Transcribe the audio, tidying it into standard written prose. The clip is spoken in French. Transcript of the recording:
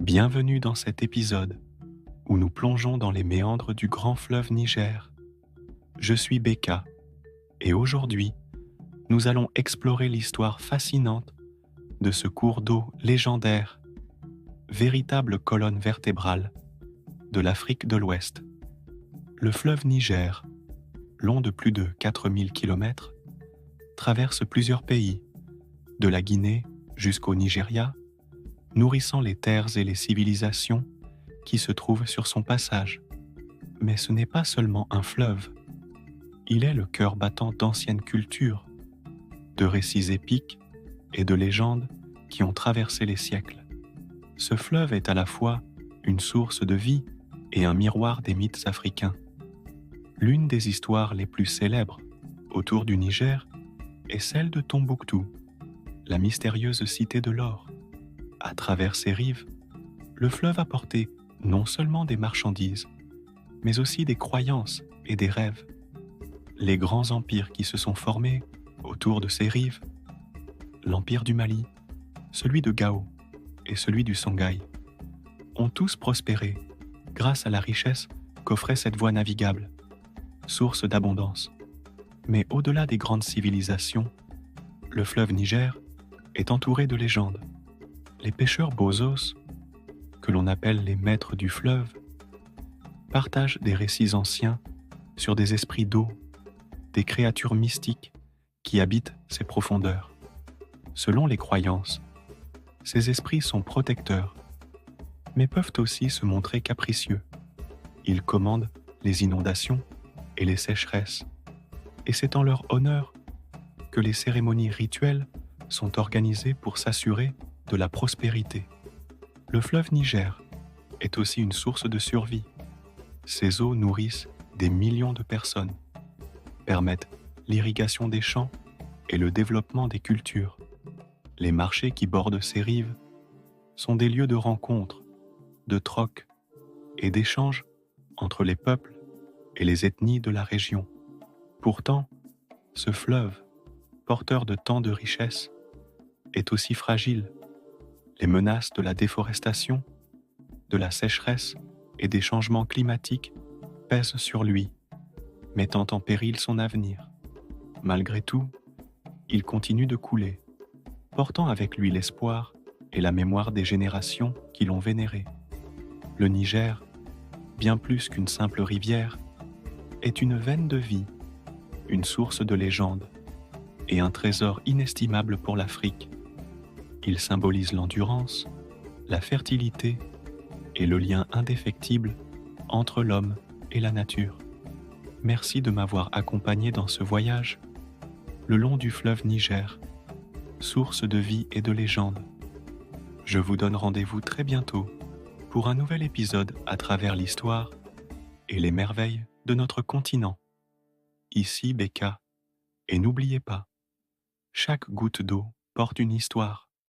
Bienvenue dans cet épisode où nous plongeons dans les méandres du grand fleuve Niger. Je suis Beka et aujourd'hui, nous allons explorer l'histoire fascinante de ce cours d'eau légendaire, véritable colonne vertébrale de l'Afrique de l'Ouest. Le fleuve Niger, long de plus de 4000 km, traverse plusieurs pays, de la Guinée jusqu'au Nigeria, nourrissant les terres et les civilisations qui se trouvent sur son passage. Mais ce n'est pas seulement un fleuve, il est le cœur battant d'anciennes cultures, de récits épiques et de légendes qui ont traversé les siècles. Ce fleuve est à la fois une source de vie et un miroir des mythes africains. L'une des histoires les plus célèbres autour du Niger est celle de Tombouctou, la mystérieuse cité de l'or. À travers ses rives, le fleuve a porté non seulement des marchandises, mais aussi des croyances et des rêves. Les grands empires qui se sont formés autour de ces rives, l'empire du Mali, celui de Gao et celui du Songhai, ont tous prospéré grâce à la richesse qu'offrait cette voie navigable, source d'abondance. Mais au-delà des grandes civilisations, le fleuve Niger est entouré de légendes. Les pêcheurs bozos, que l'on appelle les maîtres du fleuve, partagent des récits anciens sur des esprits d'eau, des créatures mystiques qui habitent ces profondeurs. Selon les croyances, ces esprits sont protecteurs, mais peuvent aussi se montrer capricieux. Ils commandent les inondations et les sécheresses, et c'est en leur honneur que les cérémonies rituelles sont organisées pour s'assurer de la prospérité. Le fleuve Niger est aussi une source de survie. Ses eaux nourrissent des millions de personnes, permettent l'irrigation des champs et le développement des cultures. Les marchés qui bordent ces rives sont des lieux de rencontre, de troc et d'échange entre les peuples et les ethnies de la région. Pourtant, ce fleuve, porteur de tant de richesses, est aussi fragile. Les menaces de la déforestation, de la sécheresse et des changements climatiques pèsent sur lui, mettant en péril son avenir. Malgré tout, il continue de couler, portant avec lui l'espoir et la mémoire des générations qui l'ont vénéré. Le Niger, bien plus qu'une simple rivière, est une veine de vie, une source de légende et un trésor inestimable pour l'Afrique. Il symbolise l'endurance, la fertilité et le lien indéfectible entre l'homme et la nature. Merci de m'avoir accompagné dans ce voyage le long du fleuve Niger, source de vie et de légende. Je vous donne rendez-vous très bientôt pour un nouvel épisode à travers l'histoire et les merveilles de notre continent. Ici Beka, et n'oubliez pas, chaque goutte d'eau porte une histoire.